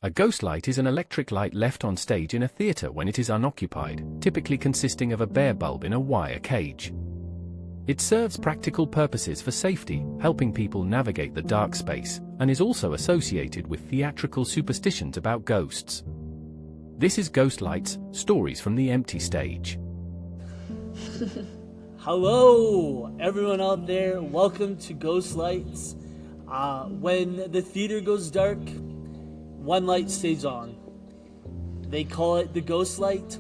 A ghost light is an electric light left on stage in a theater when it is unoccupied, typically consisting of a bare bulb in a wire cage. It serves practical purposes for safety, helping people navigate the dark space, and is also associated with theatrical superstitions about ghosts. This is Ghost Lights, Stories from the Empty Stage. Hello, everyone out there. Welcome to Ghost Lights. When the theater goes dark, one light stays on. They call it the ghost light,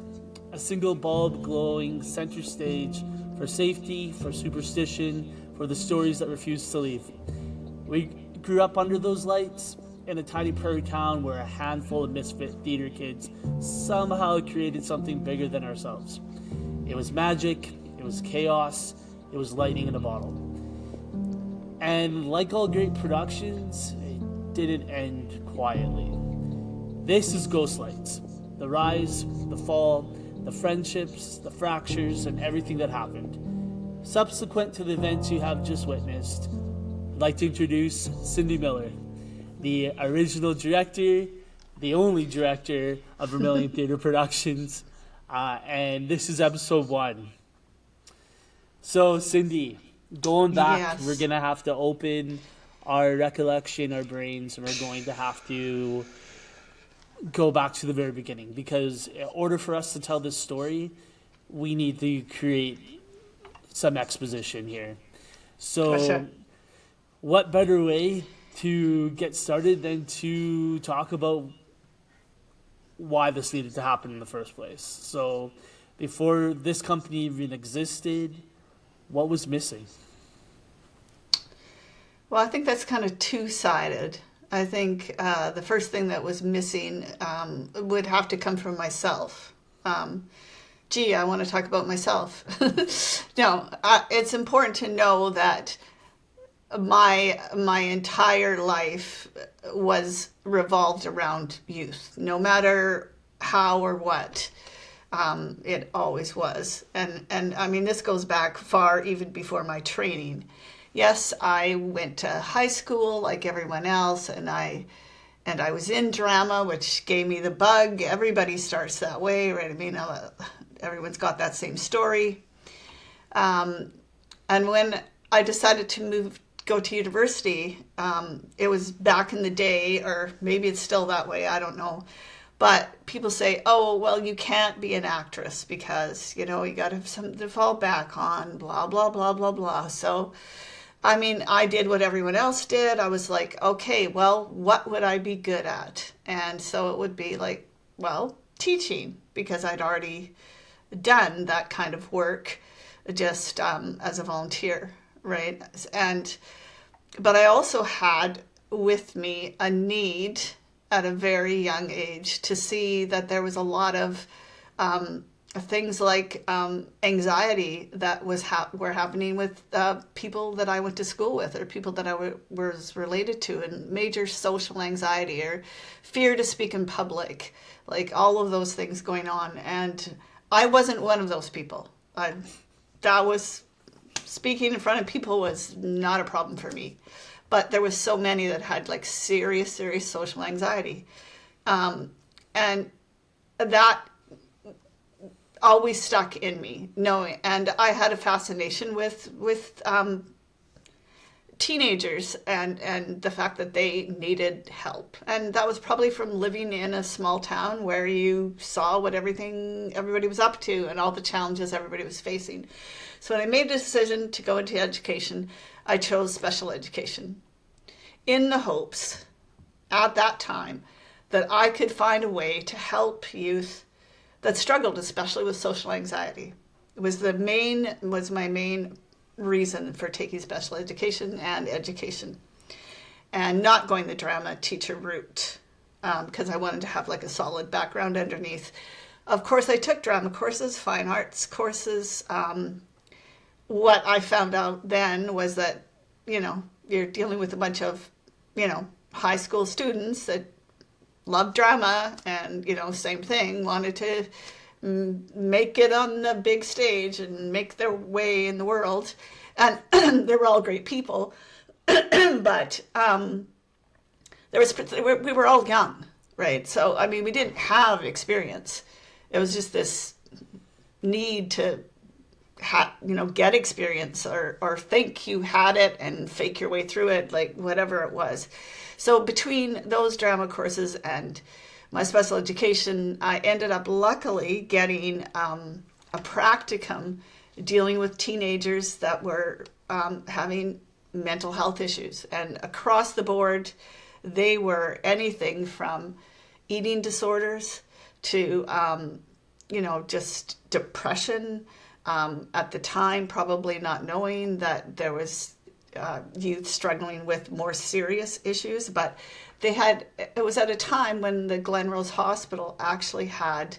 a single bulb glowing center stage for safety, for superstition, for the stories that refuse to leave. We grew up under those lights in a tiny prairie town where a handful of misfit theater kids somehow created something bigger than ourselves. It was magic, it was chaos, it was lightning in a bottle. And like all great productions, it didn't end quietly. This is Ghost Lights, the rise, the fall, the friendships, the fractures, and everything that happened. Subsequent to the events you have just witnessed, I'd like to introduce Cindy Miller, the original director, the only director of Vermilion Theatre Productions, and this is episode 1. So, Cindy, going back, Yes. We're going to have to open our recollection, our brains, and we're going to have to go back to the very beginning, because in order for us to tell this story, we need to create some exposition here. So, Gotcha. What better way to get started than to talk about why this needed to happen in the first place? So, before this company even existed, what was missing? Well, I think that's kind of two-sided. I think the first thing that was missing would have to come from myself. I want to talk about myself. No, it's important to know that my entire life was revolved around youth, no matter how or what. It always was. And I mean, this goes back far even before my training. Yes, I went to high school like everyone else, and I was in drama, which gave me the bug. Everybody starts that way, right? I mean, everyone's got that same story. And when I decided to go to university, it was back in the day, or maybe it's still that way, I don't know. But people say, oh, well, you can't be an actress because, you got to have something to fall back on, blah, blah, blah, blah, blah. So, I mean, I did what everyone else did. I was like, okay, well, what would I be good at? And so it would be like, well, teaching, because I'd already done that kind of work just as a volunteer, right? But I also had with me a need at a very young age to see that there was a lot of things like anxiety that were happening with people that I went to school with, or people that I was related to, and major social anxiety or fear to speak in public, like all of those things going on. And I wasn't one of those people. Speaking in front of people was not a problem for me. But there was so many that had like serious social anxiety. And that always stuck in me, knowing. And I had a fascination with teenagers and the fact that they needed help. And that was probably from living in a small town where you saw what everybody was up to and all the challenges everybody was facing. So when I made the decision to go into education, I chose special education in the hopes at that time that I could find a way to help youth that struggled, especially with social anxiety. It was my main reason for taking special education and not going the drama teacher route, because I wanted to have like a solid background underneath. Of course, I took drama courses, fine arts courses. What I found out then was that, you're dealing with a bunch of, high school students that love drama and, same thing, wanted to make it on the big stage and make their way in the world. And they were all great people. But we were all young. right? So, I mean, we didn't have experience. It was just this need to get experience, or think you had it and fake your way through it, like whatever it was. So between those drama courses and my special education, I ended up luckily getting a practicum dealing with teenagers that were having mental health issues. And across the board, they were anything from eating disorders to, just depression. At the time, probably not knowing that there was youth struggling with more serious issues, but it was at a time when the Glen Rose Hospital actually had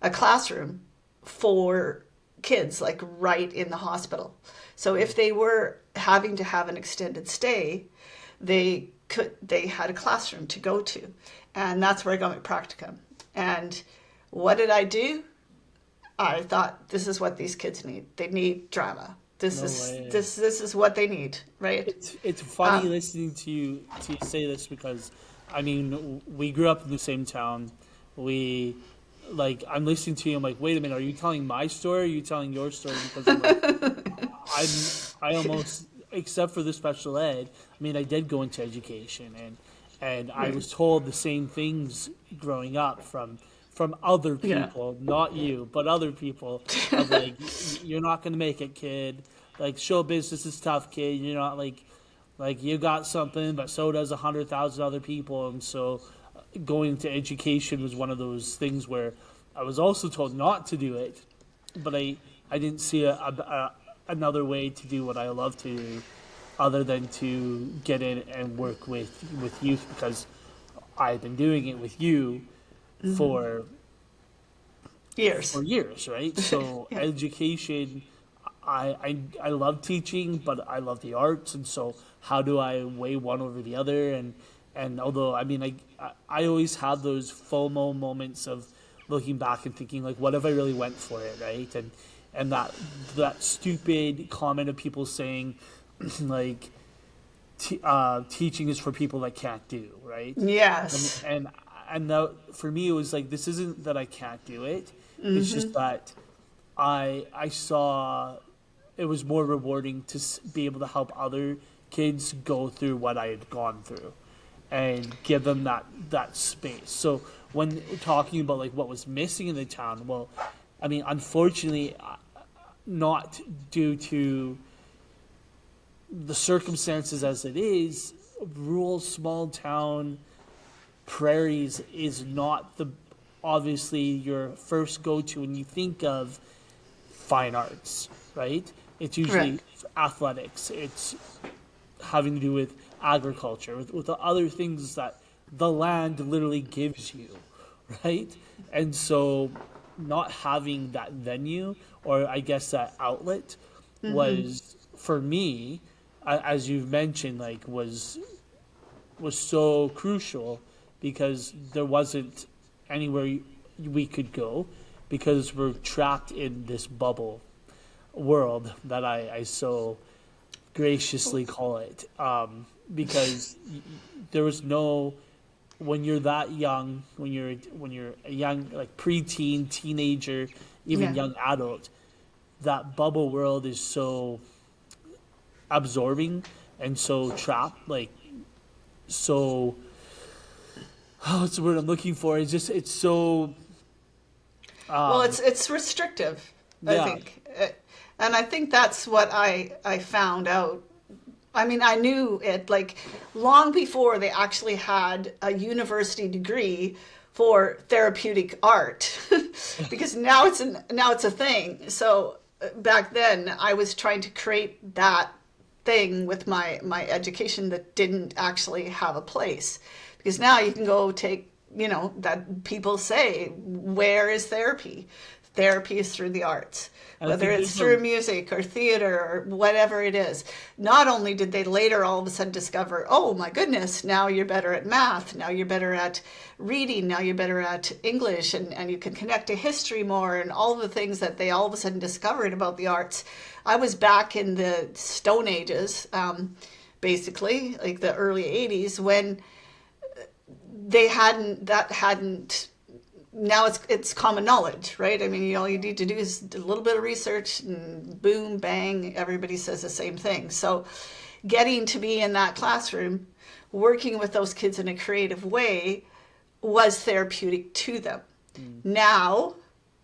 a classroom for kids, like right in the hospital. So if they were having to have an extended stay, they had a classroom to go to, and that's where I got my practicum. And what did I do? I thought, this is what these kids need. They need drama. This is what they need, right? It's funny listening to you say this, because I mean, we grew up in the same town. I'm listening to you. I'm like, wait a minute, are you telling my story? Or are you telling your story? Because I'm like, I almost, except for the special ed, I mean, I did go into education, and I was told the same things growing up from other people, not you, but other people. Of like, you're not going to make it, kid. Like, show business is tough, kid. You're not like you got something, but so does 100,000 other people. And so going to education was one of those things where I was also told not to do it, but I didn't see another way to do what I love to do other than to get in and work with youth, because I've been doing it with you for years, right? So education, I love teaching, but I love the arts, and so how do I weigh one over the other? And although, I mean, I always have those FOMO moments of looking back and thinking, like, what if I really went for it, right? And that stupid comment of people saying, like, teaching is for people that can't do, right? Yes. And that, for me, it was like, this isn't that I can't do it. It's just that I saw it was more rewarding to be able to help other kids go through what I had gone through and give them that space. So when talking about like what was missing in the town, well, I mean, unfortunately, not due to the circumstances as it is, rural small town prairies is not obviously your first go-to when you think of fine arts, right? It's usually athletics. It's having to do with agriculture, with the other things that the land literally gives you, right? And so not having that venue, or I guess that outlet, was, for me, as you've mentioned, like was so crucial, because there wasn't anywhere we could go, because we're trapped in this bubble world that I so graciously call it, because there was no, when you're that young, when you're a young, like preteen, teenager, even young adult, that bubble world is so absorbing and so trapped, like, so, what's the word I'm looking for? It's so well, it's restrictive, I think, and I think that's what I found out. I mean, I knew it like long before they actually had a university degree for therapeutic art, because now it's a thing. So back then, I was trying to create that thing with my education that didn't actually have a place, because now you can go take, that people say, where is therapy? Therapy is through the arts, whether it's through music or theater or whatever it is. Not only did they later all of a sudden discover, oh my goodness, now you're better at math, now you're better at reading, now you're better at English, and you can connect to history more, and all the things that they all of a sudden discovered about the arts. I was back in the Stone Ages, basically, like the early 80s, when that hadn't, now it's common knowledge, right? I mean, all you need to do is a little bit of research and boom, bang, everybody says the same thing. So getting to be in that classroom, working with those kids in a creative way was therapeutic to them. Now,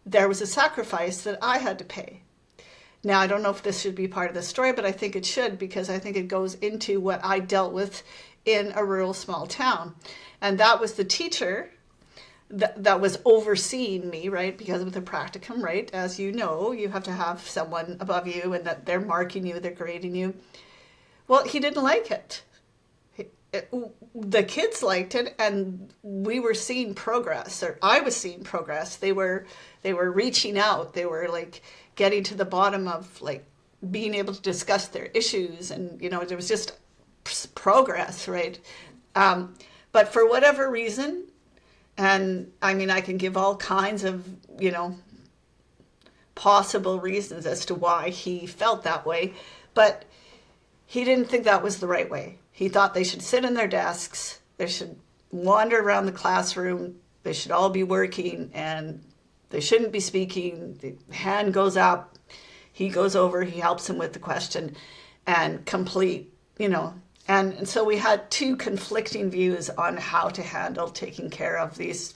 there was a sacrifice that I had to pay. Now, I don't know if this should be part of the story, but I think it should, because I think it goes into what I dealt with in a rural small town. And that was the teacher that was overseeing me, right? Because with the practicum, right? As you know, you have to have someone above you and that they're marking you, they're grading you. Well, he didn't like it. The kids liked it, and we were seeing progress, or I was seeing progress. They were reaching out. They were like getting to the bottom of like being able to discuss their issues, and there was just progress, right? But for whatever reason, and I mean, I can give all kinds of possible reasons as to why he felt that way, but he didn't think that was the right way. He thought they should sit in their desks, they should wander around the classroom, they should all be working, and they shouldn't be speaking. The hand goes up, he goes over, he helps him with the question, and complete, And so we had two conflicting views on how to handle taking care of these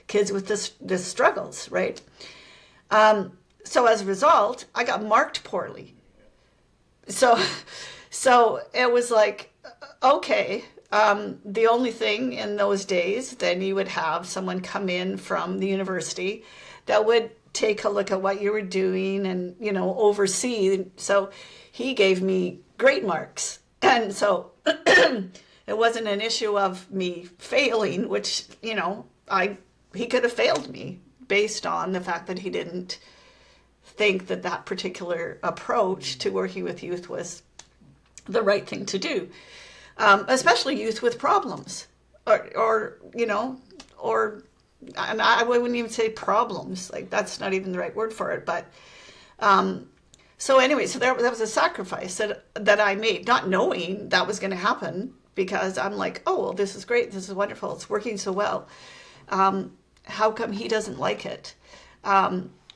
kids with this struggles, right? So as a result, I got marked poorly. So it was like, okay, the only thing in those days, then you would have someone come in from the university that would take a look at what you were doing and, oversee. So he gave me great marks. And so it wasn't an issue of me failing, which, he could have failed me based on the fact that he didn't think that particular approach to working with youth was the right thing to do, especially youth with problems, or and I wouldn't even say problems, like that's not even the right word for it, but so anyway, so that was a sacrifice that I made, not knowing that was going to happen, because I'm like, oh, well, this is great, this is wonderful, it's working so well. How come he doesn't like it?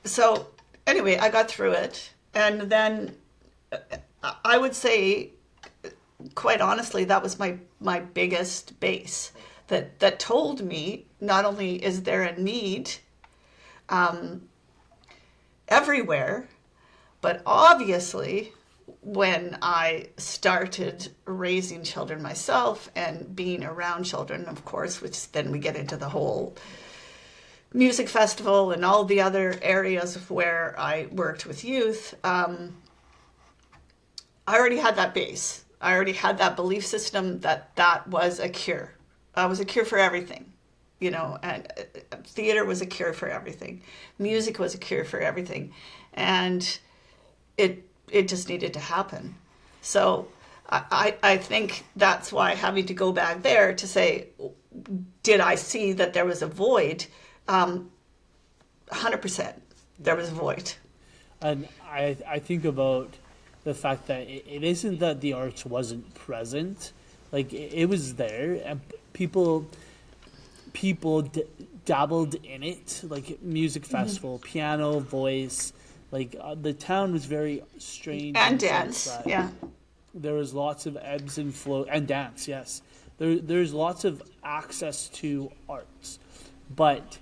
So anyway, I got through it, and then I would say, quite honestly, that was my biggest base that told me not only is there a need everywhere, but obviously when I started raising children myself and being around children, of course, which then we get into the whole music festival and all the other areas where I worked with youth, I already had that base. I already had that belief system that was a cure. It was a cure for everything, and theater was a cure for everything. Music was a cure for everything. And it just needed to happen. So I think that's why having to go back there to say, did I see that there was a void? 100%, there was a void. And I think about the fact that it isn't that the arts wasn't present, like it was there, and people dabbled in it, like music festival, piano, voice, like the town was very strange. And dance, yeah. There was lots of ebbs and flows, and dance, yes. There's lots of access to arts, but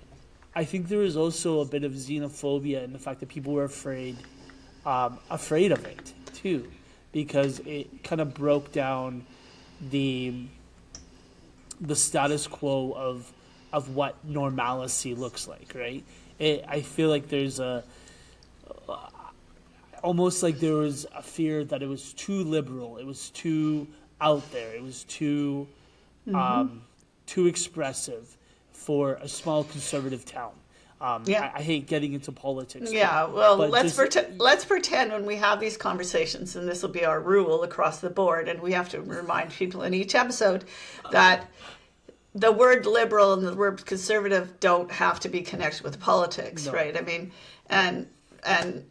I think there was also a bit of xenophobia in the fact that people were afraid of it too, because it kind of broke down the status quo of what normalcy looks like, right? I feel like there's almost like there was a fear that it was too liberal, it was too out there, it was too expressive for a small conservative town. I hate getting into politics. Yeah, well, let's pretend when we have these conversations, and this will be our rule across the board, and we have to remind people in each episode that the word liberal and the word conservative don't have to be connected with politics, no. Right? I mean, and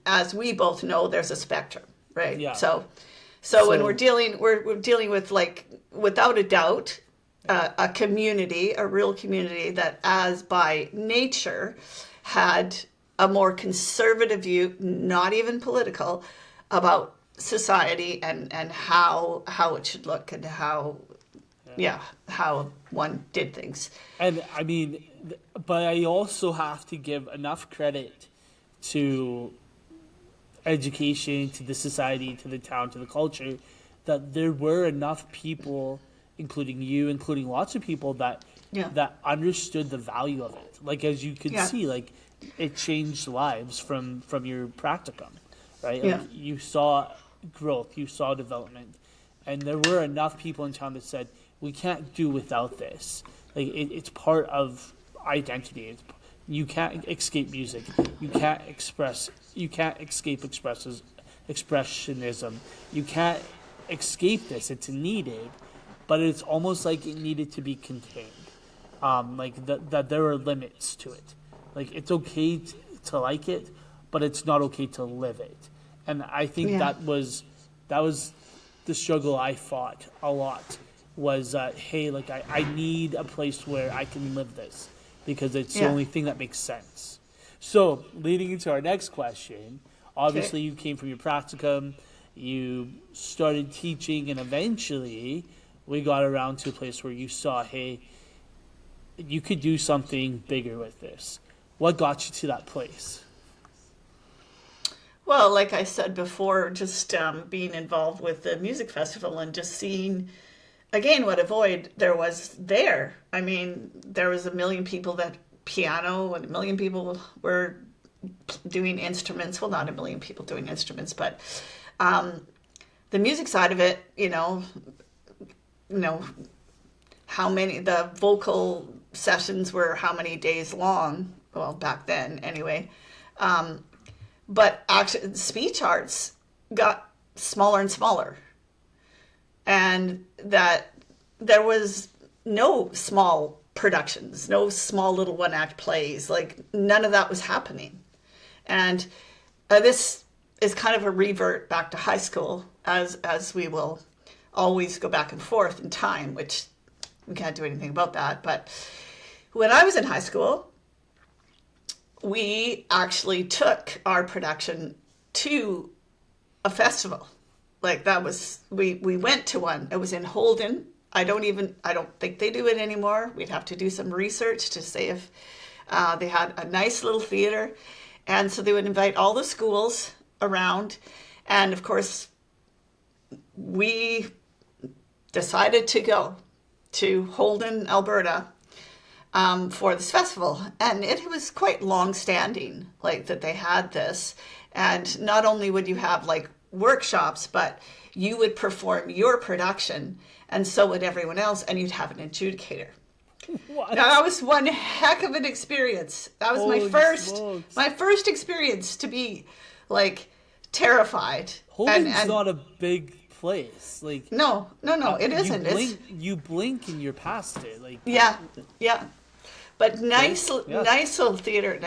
as we both know, there's a spectrum, right? Yeah. So when we're dealing with, like, without a doubt, a community, a real community that, as by nature, had a more conservative view, not even political, about society and how it should look and how one did things. And I mean, but I also have to give enough credit to education, to the society, to the town, to the culture, that there were enough people, including you, including lots of people that understood the value of it. Like, as you could see, like, it changed lives from your practicum, right? Like, you saw growth, you saw development, and there were enough people in town that said, we can't do without this. Like, it's part of identity. You can't escape music. You can't escape expressionism. You can't escape this. It's needed, but it's almost like it needed to be contained. Like that there are limits to it. Like, it's okay to like it, but it's not okay to live it. And I think that was the struggle I fought a lot. Was hey, like, I need a place where I can live this, because it's the only thing that makes sense. So, leading into our next question, obviously you came from your practicum, you started teaching, and eventually we got around to a place where you saw, hey, you could do something bigger with this. What got you to that place? Well, like I said before, just being involved with the music festival and just seeing, again, what a void there was there. I mean, there was 1 million people that piano, and 1 million people were doing instruments. Well, not 1 million people doing instruments, but the music side of it, how many, the vocal sessions were how many days long, well, back then anyway. But actually, speech arts got smaller and smaller. And that there was no small productions, no small little one-act plays. Like, none of that was happening. And this is kind of a revert back to high school, as we will always go back and forth in time, which we can't do anything about that. But when I was in high school, we actually took our production to a festival. Like, that was, we went to one. It was in Holden. I don't think they do it anymore. We'd have to do some research to say if they had a nice little theater. And so they would invite all the schools around. And of course, we decided to go to Holden, Alberta, for this festival. And it was quite long-standing, like, that they had this. And not only would you have, like, workshops, but you would perform your production, and so would everyone else, and you'd have an adjudicator. What? Now, that was one heck of an experience. That was my first experience to be, like, terrified. Holden's not a big place. Like, no, it isn't. You blink and you're past it. Like, yeah. But nice little theater.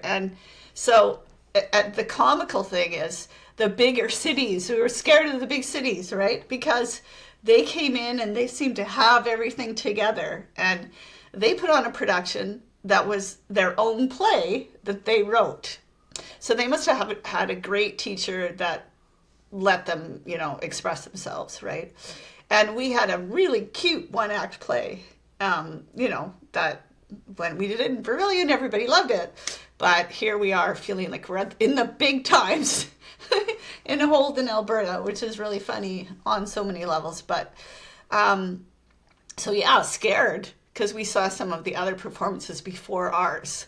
And so the comical thing is the bigger cities, we were scared of the big cities, right? Because they came in and they seemed to have everything together. And they put on a production that was their own play that they wrote. So they must have had a great teacher that let them, express themselves, right? And we had a really cute one-act play, that when we did it in Vermilion, everybody loved it. But here we are feeling like we're in the big times in Holden, Alberta, which is really funny on so many levels. But scared, because we saw some of the other performances before ours.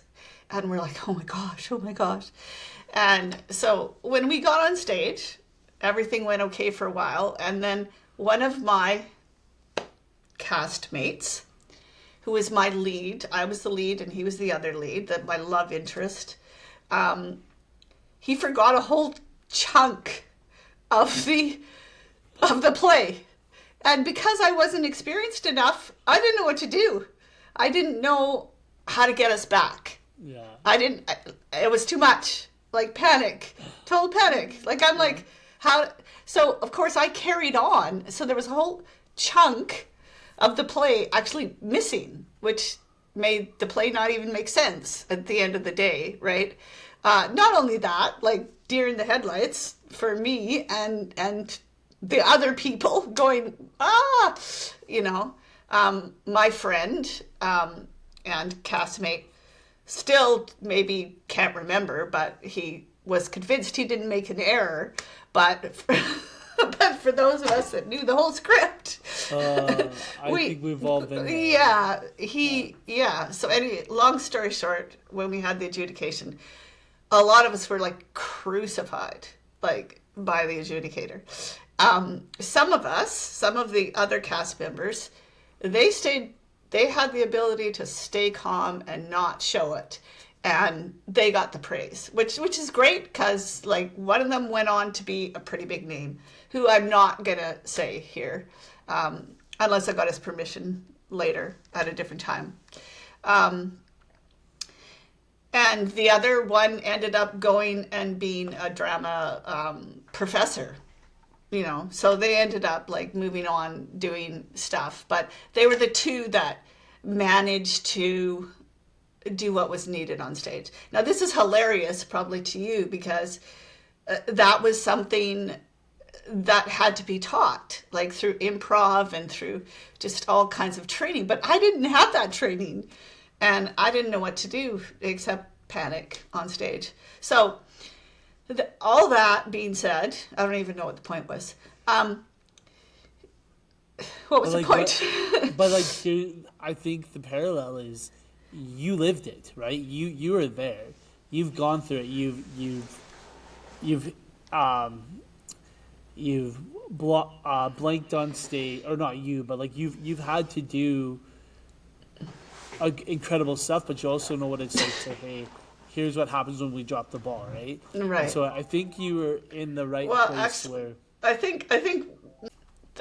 And we're like, oh my gosh. And so when we got on stage, everything went okay for a while. And then one of my castmates, who was my lead, I was the lead and he was the other lead, my love interest, he forgot a whole chunk of the play. And because I wasn't experienced enough, I didn't know what to do. I didn't know how to get us back. Yeah. It was too much. Like, total panic. Like, I'm like, how? So, of course, I carried on. So there was a whole chunk of the play actually missing, which made the play not even make sense at the end of the day, right? Not only that, like deer in the headlights for me and the other people going, you know, my friend and castmate still maybe can't remember, but he was convinced he didn't make an error. But but for those of us that knew the whole script, I think we've all been there. yeah. So anyway, long story short, when we had the adjudication, a lot of us were like crucified, like by the adjudicator. Some of the other cast members, they had the ability to stay calm and not show it. And they got the praise, which is great because like one of them went on to be a pretty big name, who I'm not gonna say here, unless I got his permission later at a different time. And the other one ended up going and being a drama professor, you know, so they ended up like moving on doing stuff, but they were the two that managed to do what was needed on stage. Now, this is hilarious probably to you because that was something that had to be taught, like through improv and through just all kinds of training. But I didn't have that training and I didn't know what to do except panic on stage. So all that being said, I don't even know what the point was. What was the point? But like, I think the parallel is you lived it, right? You were there. You've gone through it. You've blanked on stage, or not you, but like you've had to do incredible stuff. But you also know what it's like to, hey, here's what happens when we drop the ball, right? Right. And so I think you were in the right place actually, where. I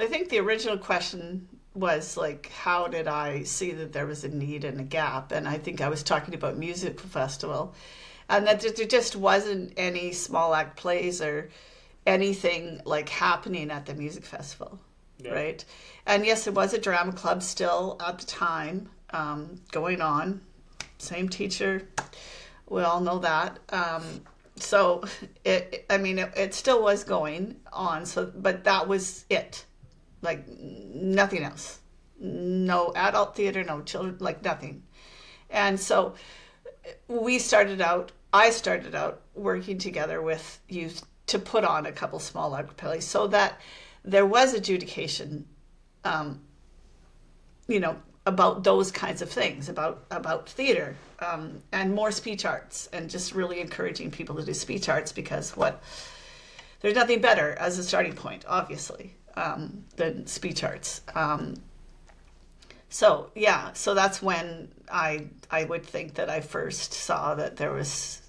think the original question was like, how did I see that there was a need and a gap? And I think I was talking about music festival, and that there just wasn't any small act plays or anything like happening at the music festival, right? And yes, there was a drama club still at the time going on. Same teacher, we all know that. So it still was going on. So, but that was it. Like nothing else, no adult theater, no children, like nothing. And so I started out working together with youth to put on a couple small acapellas so that there was adjudication, about those kinds of things, about theater, and more speech arts, and just really encouraging people to do speech arts because there's nothing better as a starting point, obviously. Than speech arts. So that's when I would think that I first saw that it was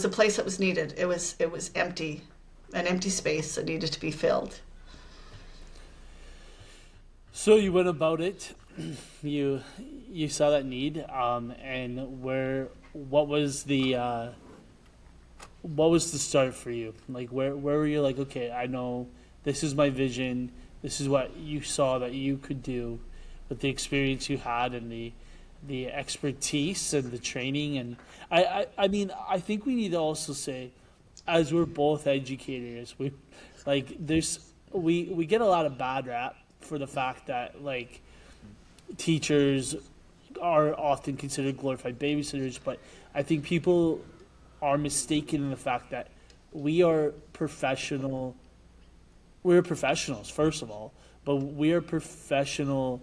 a place that was needed. It was empty, an empty space that needed to be filled. So you went about it. You saw that need, and what was the start for you? Like where were you like, okay, I know this is my vision. This is what you saw that you could do with the experience you had and the expertise and the training. And I mean, I think we need to also say, as we're both educators, we get a lot of bad rap for the fact that like teachers are often considered glorified babysitters, but I think people are mistaken in the fact that we are professional. We're professionals, first of all, but we are professional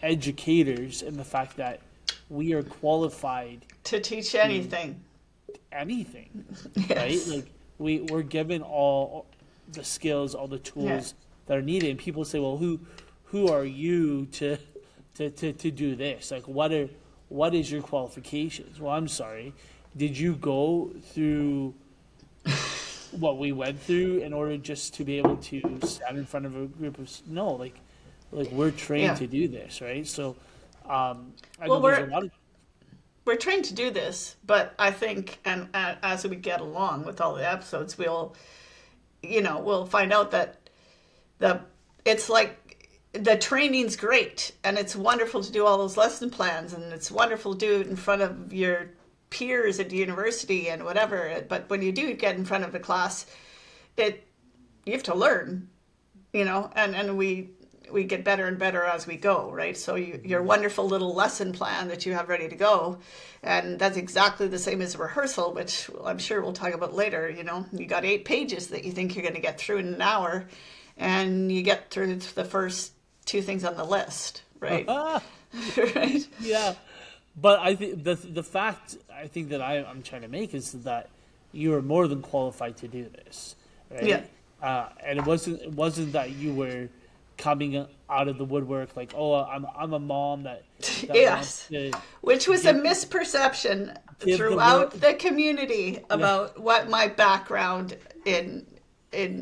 educators in the fact that we are qualified to teach anything. Yes. Right? Like we're given all the skills, all the tools that are needed. And people say, well, who are you to do this? Like what is your qualifications? Well, I'm sorry. Did you go through what we went through in order just to be able to stand in front of a group of like we're trained to do this, right? So we're trained to do this, but I think, and as we get along with all the episodes, we'll find out that it's like the training's great, and it's wonderful to do all those lesson plans, and it's wonderful to do it in front of your peers at the university and whatever. But when you do get in front of a class, you have to learn, and we get better and better as we go, right? So your wonderful little lesson plan that you have ready to go, and that's exactly the same as a rehearsal, which I'm sure we'll talk about later. You got 8 pages that you think you're going to get through in an hour, and you get through the first 2 things on the list, right? Right? Yeah. But I think the fact I think that I'm trying to make is that you are more than qualified to do this, right? Yeah. And it wasn't that you were coming out of the woodwork like, oh, I'm a mom that yes, wants to which was a misperception throughout the community about what my background in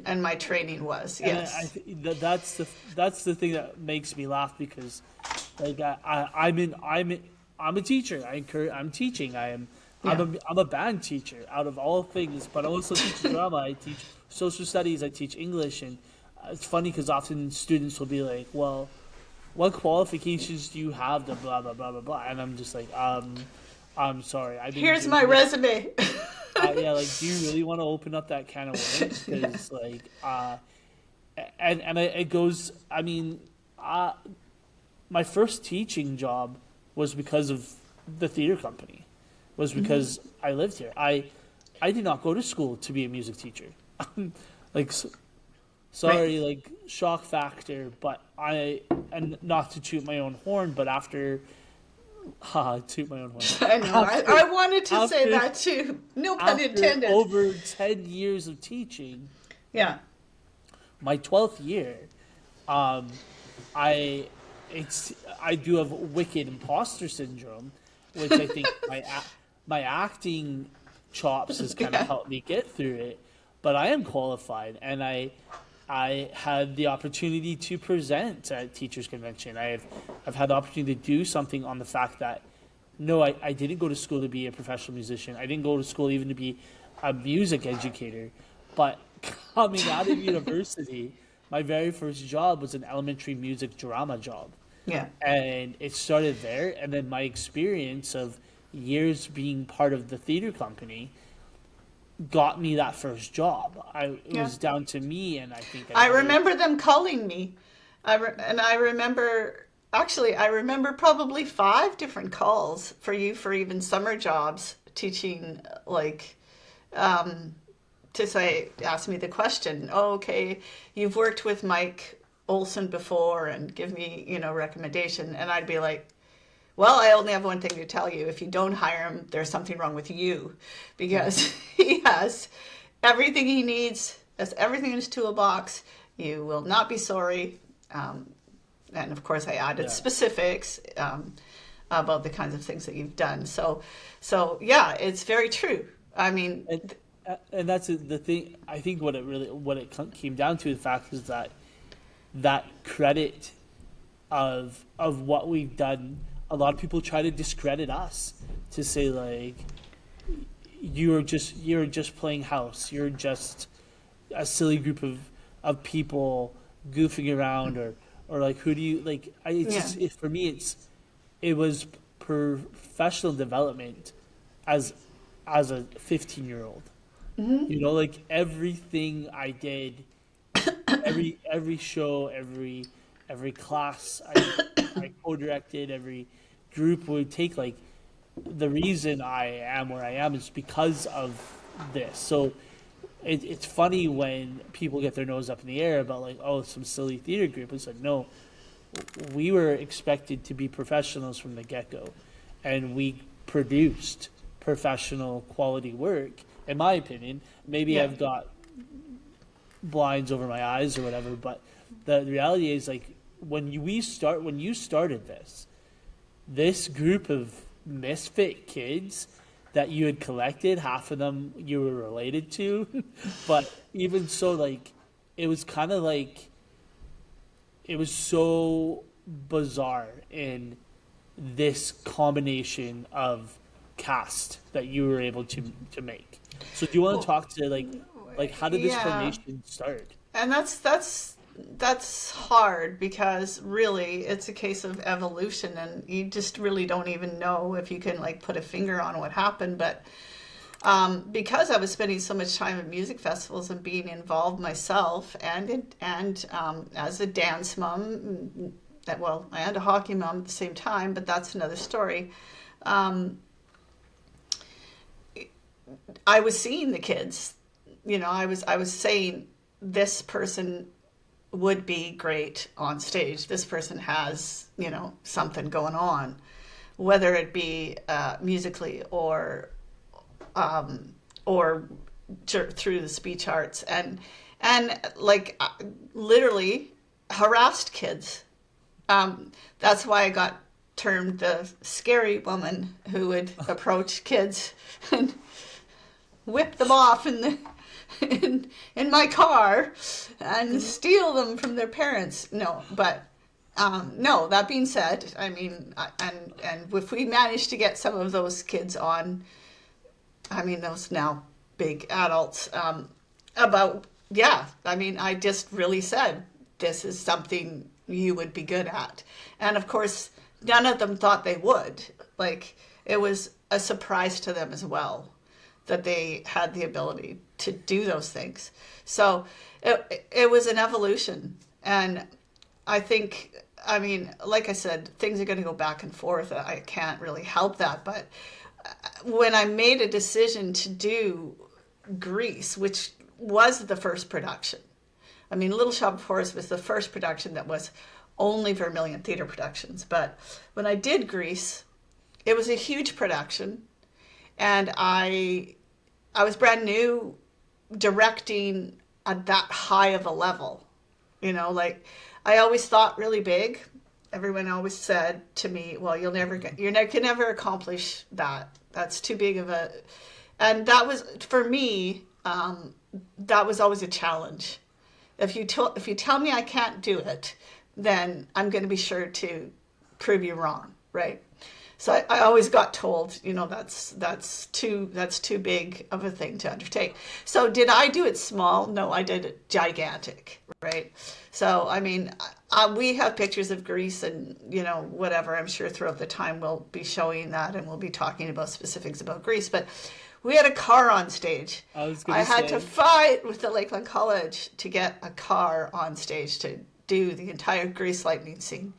my training was. Yes, I think that's the thing that makes me laugh, because like I'm a teacher. I'm teaching. I'm a band teacher out of all things, but I also teach drama. I teach social studies. I teach English, and it's funny because often students will be like, "Well, what qualifications do you have to blah blah blah blah blah?" And I'm just like, I'm sorry. Here's my resume. Yeah, like, do you really want to open up that can of worms? Because like, and it goes. I mean, my first teaching job was because of the theater company. Was because I lived here. I did not go to school to be a music teacher. Like, sorry, Right. like, shock factor, but and not to toot my own horn, but after, toot my own horn. I know. I wanted to say that too. No pun After intended. over 10 years of teaching, Yeah. my 12th year, I do have wicked imposter syndrome, which I think my acting chops has kind of helped me get through it. But I am qualified, and I had the opportunity to present at Teachers Convention. I've had the opportunity to do something on the fact that no, I didn't go to school to be a professional musician. I didn't go to school even to be a music educator. But coming out of university, my very first job was an elementary music drama job. Yeah. And it started there, and then my experience of years being part of the theater company got me that first job. It was down to me, and I think I remember them calling me. I remember probably 5 different calls for you for even summer jobs teaching, like, to say, ask me the question, oh, okay, you've worked with Mike Olson before, and give me, recommendation. And I'd be like, well, I only have one thing to tell you. If you don't hire him, there's something wrong with you, because he has everything he needs, has everything in his toolbox. You will not be sorry. And of course, I added specifics about the kinds of things that you've done. So yeah, it's very true. I mean, and that's the thing. I think what it came down to, the fact is that credit of what we've done. A lot of people try to discredit us, to say like, you're just playing house. You're just a silly group of people goofing around, or like, who do you like? For me, it was professional development as a 15-year-old. Mm-hmm. Like, everything I did, every show, every class I co-directed, every group would take, like, the reason I am where I am is because of this. So it's funny when people get their nose up in the air about, like, oh, some silly theater group. It's like, no, we were expected to be professionals from the get-go, and we produced professional quality work, in my opinion. Maybe I've got blinds over my eyes or whatever, but the reality is, like, when you started this group of misfit kids that you had collected, half of them you were related to, but even so, like, it was kind of like, it was so bizarre in this combination of cast that you were able to make. So do you want to talk to, like how did this formation start? And that's that's hard, because really it's a case of evolution, and you just really don't even know if you can like put a finger on what happened. But because I was spending so much time at music festivals and being involved myself, and as a dance mom, well, and a hockey mom at the same time, but that's another story. I was seeing the kids, I was saying, this person would be great on stage. This person has, something going on, whether it be musically or through the speech arts, and like literally harassed kids. That's why I got termed the scary woman who would approach kids and whip them off in my car and steal them from their parents. No, but no. That being said, I mean, and if we manage to get some of those kids on, I mean, those now big adults, about, yeah, I mean, I just really said, this is something you would be good at. And of course, none of them thought they would. Like, it was a surprise to them as well that they had the ability to do those things. So it was an evolution. And I think, I mean, like I said, things are going to go back and forth. I can't really help that. But when I made a decision to do Grease, which was the first production, I mean, Little Shop of Horrors was the first production that was only Vermilion Theatre Productions. But when I did Grease, it was a huge production. And I was brand new directing at that high of a level. Like, I always thought really big. Everyone always said to me, well, you can never accomplish that. That's too big of a, and that was, for me, that was always a challenge. If you tell me I can't do it, then I'm going to be sure to prove you wrong, right? So I always got told, that's too big of a thing to undertake. So did I do it small? No, I did it gigantic, right? So, I mean, we have pictures of Grease and, whatever. I'm sure throughout the time we'll be showing that, and we'll be talking about specifics about Grease. But we had a car on stage. I had to fight with the Lakeland College to get a car on stage to do the entire Grease lightning scene.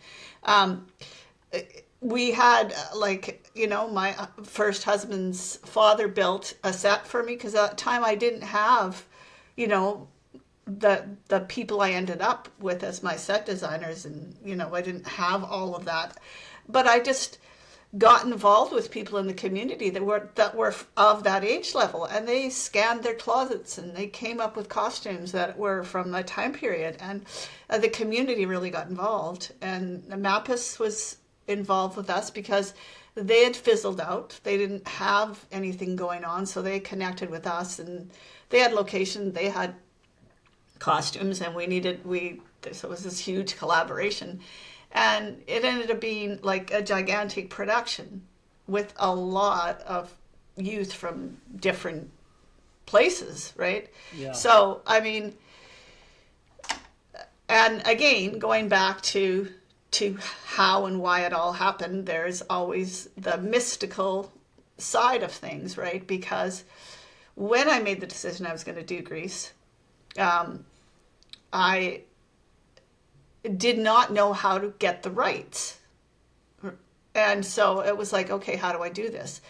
We had, my first husband's father built a set for me, because at that time I didn't have, the people I ended up with as my set designers, and, I didn't have all of that. But I just got involved with people in the community that were of that age level, and they scanned their closets and they came up with costumes that were from a time period, and the community really got involved. And Mappus was involved with us because they had fizzled out. They didn't have anything going on, so they connected with us, and they had location, they had costumes, and so it was this huge collaboration. And it ended up being like a gigantic production with a lot of youth from different places, right? Yeah. So, I mean, and again, going back to how and why it all happened, there's always the mystical side of things, right? Because when I made the decision I was going to do Grease, I did not know how to get the rights. And so it was like, okay, how do I do this?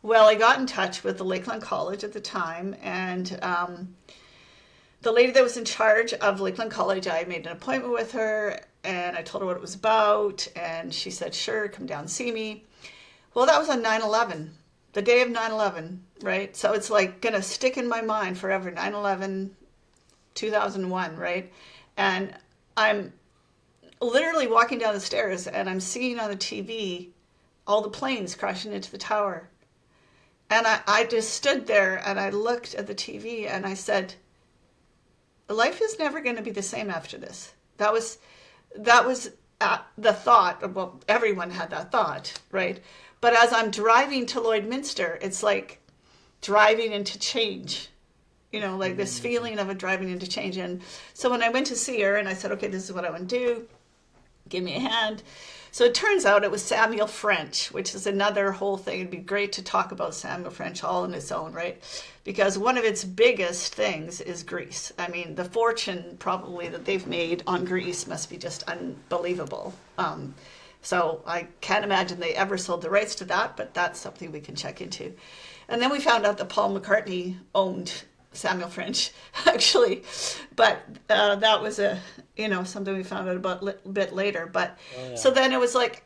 Well, I got in touch with the Lakeland College at the time, and the lady that was in charge of Lakeland College, I made an appointment with her, and I told her what it was about, and she said, sure, come down and see me. Well, that was on 9/11, the day of 9/11, right? So it's like going to stick in my mind forever, 9/11, 2001, right? And I'm literally walking down the stairs, and I'm seeing on the TV all the planes crashing into the tower. And I just stood there, and I looked at the TV, and I said, life is never going to be the same after this. That was the thought. Well, everyone had that thought, right? But as I'm driving to Lloydminster, it's like driving into change. like this feeling of a driving into change. And so when I went to see her and I said, okay, this is what I want to do, give me a hand. So it turns out it was Samuel French, which is another whole thing. It'd be great to talk about Samuel French all on its own, right? Because one of its biggest things is grease. I mean, the fortune probably that they've made on grease must be just unbelievable. So I can't imagine they ever sold the rights to that, but that's something we can check into. And then we found out that Paul McCartney owned Samuel French, actually, but that was something we found out about a bit later. But So then it was like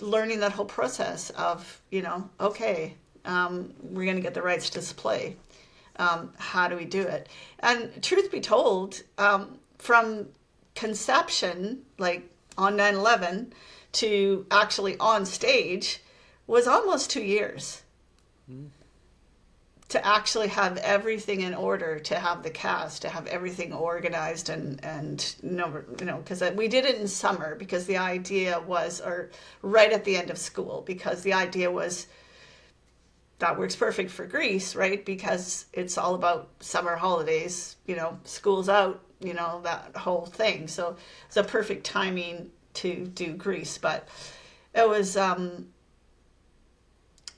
learning that whole process of, okay, we're going to get the rights to display. How do we do it? And truth be told, from conception, like on 9/11 to actually on stage was almost 2 years. To actually have everything in order, to have the cast, to have everything organized and because we did it in summer because the idea was, or right at the end of school, because the idea was that works perfect for Greece, right? Because it's all about summer holidays, school's out, that whole thing. So it's a perfect timing to do Greece, but it was,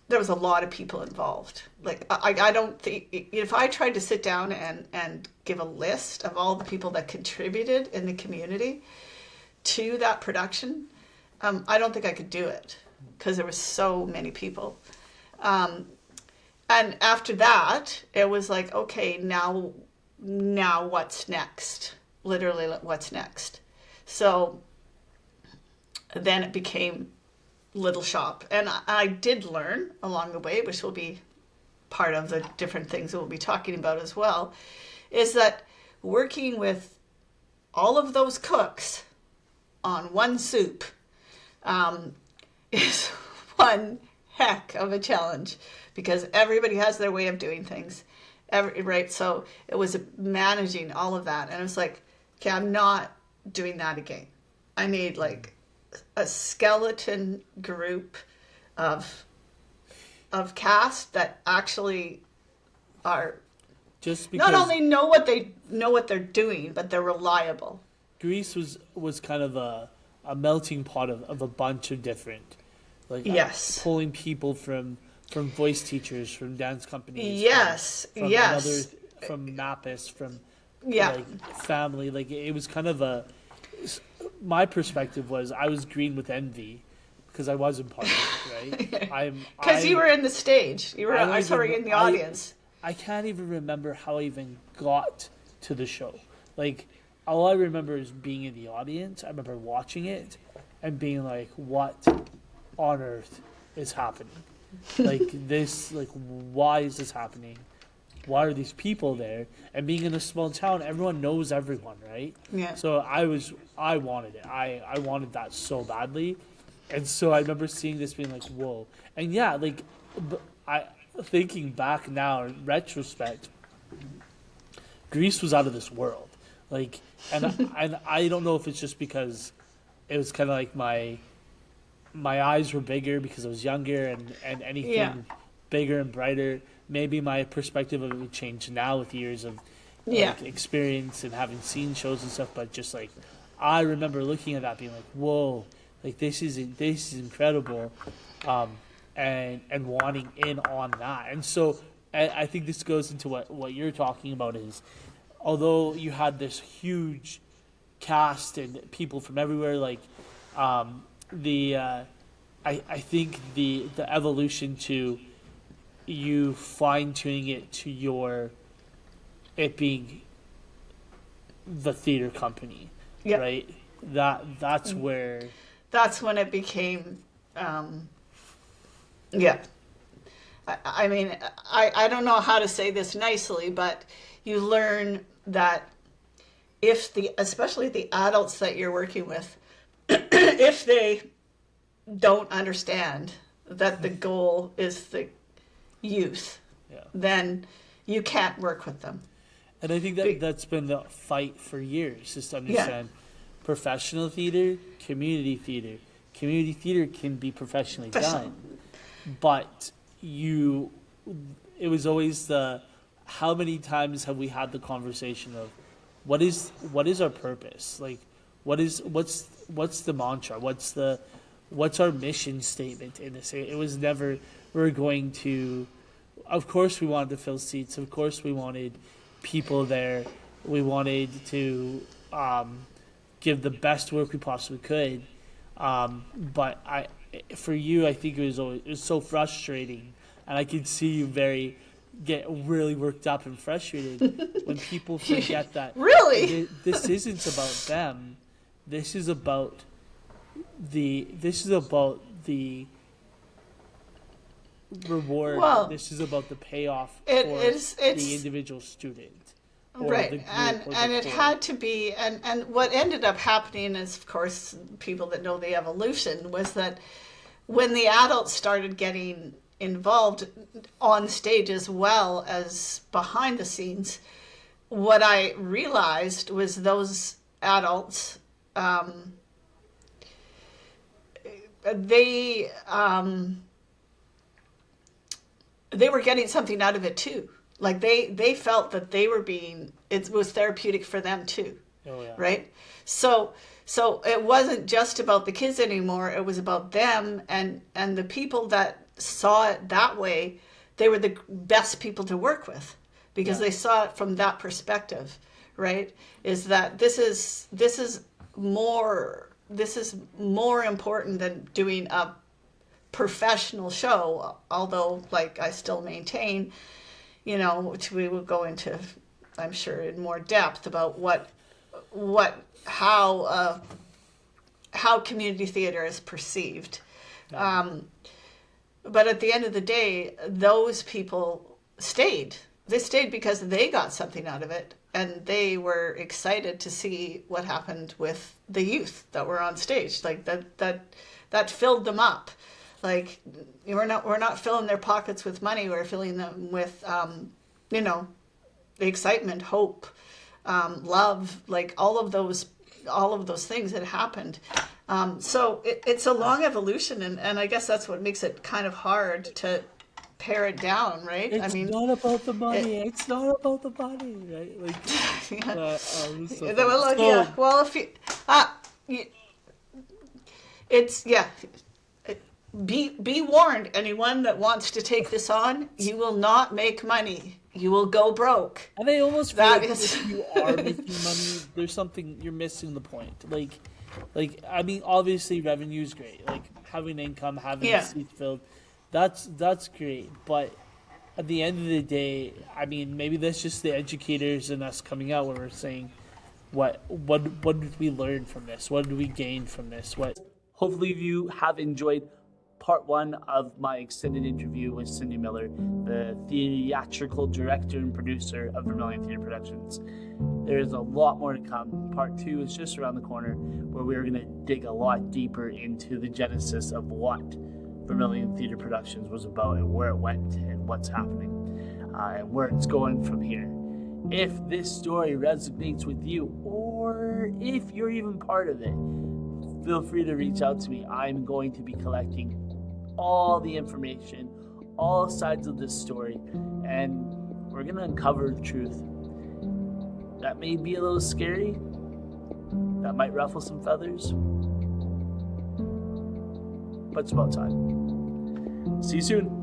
there was a lot of people involved. Like, I don't think, if I tried to sit down and give a list of all the people that contributed in the community to that production, I don't think I could do it because there were so many people. And after that, it was like, okay, now what's next? Literally, what's next? So then it became Little Shop. And I did learn along the way, which will be part of the different things that we'll be talking about as well, is that working with all of those cooks on one soup is one heck of a challenge because everybody has their way of doing things. Right? So it was managing all of that. And it was like, okay, I'm not doing that again. I need like a skeleton group of cast that actually are just because not only know what they're doing, but they're reliable. Greece was kind of a melting pot of a bunch of different, like, yes, pulling people from voice teachers, from dance companies, from yes, from MAPIS, from like family. Like, it was kind of my perspective was I was green with envy because I wasn't part of it, right? Because you were in the stage. You were in the audience. I can't even remember how I even got to the show. Like, all I remember is being in the audience. I remember watching it and being like, what on earth is happening? Like, this, like, why is this happening? Why are these people there? And being in a small town, everyone knows everyone, right? Yeah. So I wanted it. I wanted that so badly. And so I remember seeing this being like, whoa. And yeah, like, thinking back now in retrospect, Greece was out of this world. Like, and I don't know if it's just because it was kind of like my eyes were bigger because I was younger and anything bigger and brighter. Maybe my perspective of it would change now with years of like, experience and having seen shows and stuff. But just like, I remember looking at that being like, whoa, like this is incredible, and wanting in on that. And so I think this goes into what you're talking about is, although you had this huge cast and people from everywhere, like I think the evolution to you fine-tuning it to it being the theater company, right? That's where... That's when it became... I mean, I don't know how to say this nicely, but you learn that especially the adults that you're working with, if they don't understand that the goal is the youth, then you can't work with them. And I think that's been the fight for years, just to understand professional theater, community theater. Community theater can be professionally done, but it was always how many times have we had the conversation of what is our purpose? Like, what's the mantra? What's our mission statement in this? It was never, we're going to, of course we wanted to fill seats. Of course we wanted people there. We wanted to give the best work we possibly could. But for you, I think it was so frustrating, and I could see you get really worked up and frustrated when people forget that Really? this isn't about them. This is about the reward. Well, this is about the payoff it's the individual student. Right, the group and it core. had to be, and what ended up happening is, of course, people that know the evolution, was that when the adults started getting involved on stage as well as behind the scenes, what I realized was those adults, they were getting something out of it too. Like they felt that it was therapeutic for them too. Oh, yeah. Right? So it wasn't just about the kids anymore. It was about them, and the people that saw it that way, they were the best people to work with, because they saw it from that perspective, right? Is that this is more important than doing a professional show, although, like, I still maintain, which we will go into, I'm sure, in more depth about how community theater is perceived. But at the end of the day, those people stayed. They stayed because they got something out of it, and they were excited to see what happened with the youth that were on stage. Like that filled them up. Like, we're not filling their pockets with money. We're filling them with, the excitement, hope, love, like all of those things that happened. So it's a long evolution, and I guess that's what makes it kind of hard to pare it down, right? It's not about the money. It's not about the money, right? Like, yeah. so Yeah. Well, if be warned, anyone that wants to take this on, you will not make money. You will go broke. And I almost feel like if you are making money, there's something you're missing the point. Like I mean, obviously revenue is great. Like, having income, having seats filled, that's great. But at the end of the day, I mean, maybe that's just the educators and us coming out where we're saying, what did we learn from this? What did we gain from this? Hopefully you have enjoyed part one of my extended interview with Cindy Miller, the theatrical director and producer of Vermilion Theatre Productions. There is a lot more to come. Part two is just around the corner, where we're going to dig a lot deeper into the genesis of what Vermilion Theatre Productions was about, and where it went, and what's happening, and where it's going from here. If this story resonates with you, or if you're even part of it, feel free to reach out to me. I'm going to be collecting all the information, all sides of this story, and we're going to uncover the truth. That may be a little scary. That might ruffle some feathers. But it's about time. See you soon.